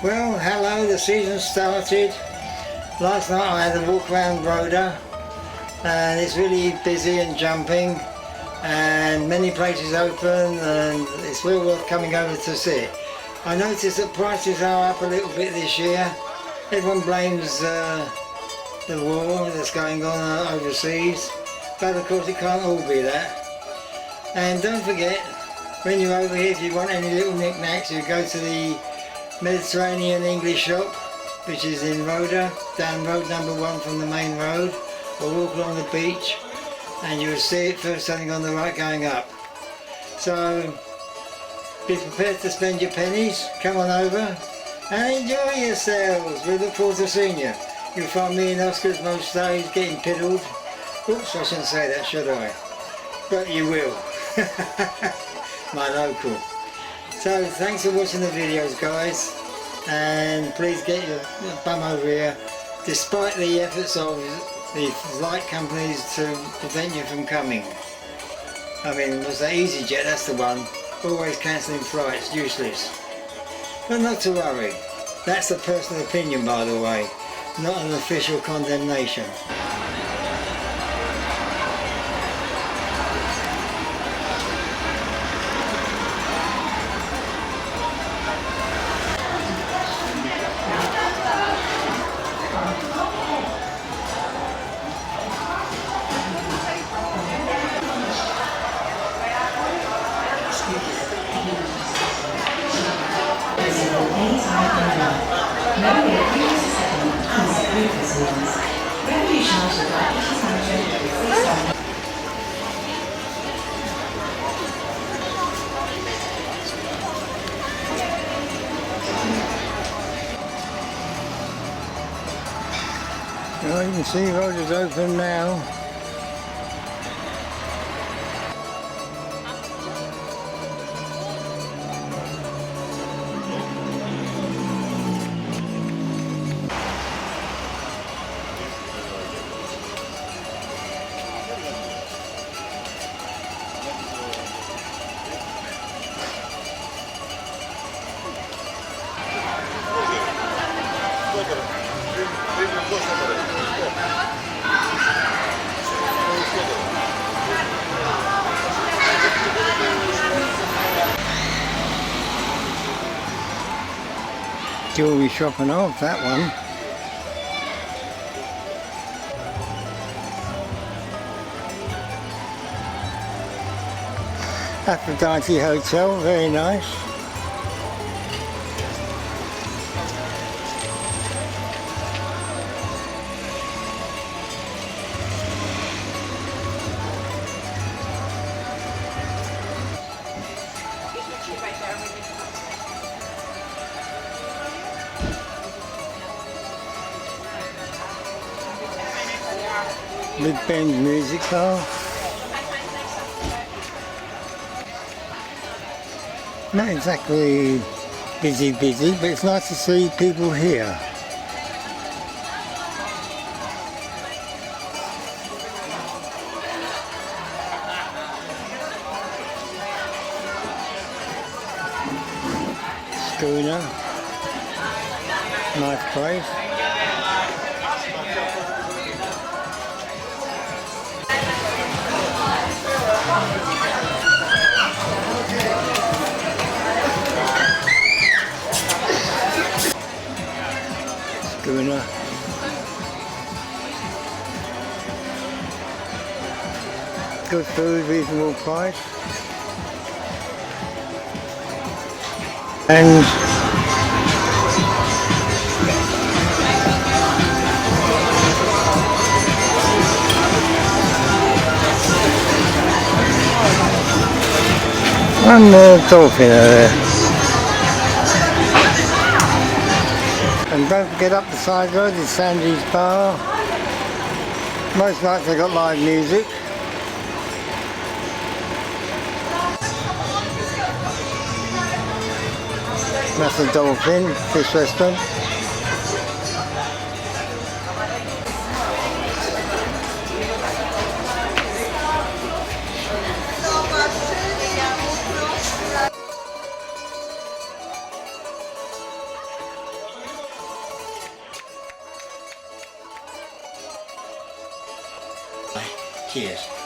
Well, hello, the season started. Last night I had a walk around Roda and it's really busy and jumping and many places open and it's well worth coming over to see it. I noticed that prices are up a little bit this year. Everyone blames the war that's going on overseas, but of course it can't all be that. And don't forget, when you're over here, if you want any little knickknacks, you go to the Mediterranean English shop, which is in Roda, down road number 1 from the main road, or walk along the beach and you'll see it first turning on the right going up. So be prepared to spend your pennies, come on over and enjoy yourselves. We look forward to seeing you. You'll find me and Oscars most days getting piddled. Oops, I shouldn't say that, should I? But you will. My local. So thanks for watching the videos, guys, and please get your bum over here. Despite the efforts of the flight companies to prevent you from coming. I mean, was that EasyJet? That's the one. Always cancelling flights, useless. But not to worry. That's a personal opinion, by the way, not an official condemnation. Well, you can see Roda's open now. Jewelry shopping off, that one. Aphrodite Hotel, very nice. Big band music hall. Not exactly busy, but it's nice to see people here. Schooner, nice place. Schooner. Good food, reasonable price. And dolphin over there. And don't forget up the side road is Sandy's Bar. Most nights they got live music. That's the Dolphin Fish Restaurant. Cheers.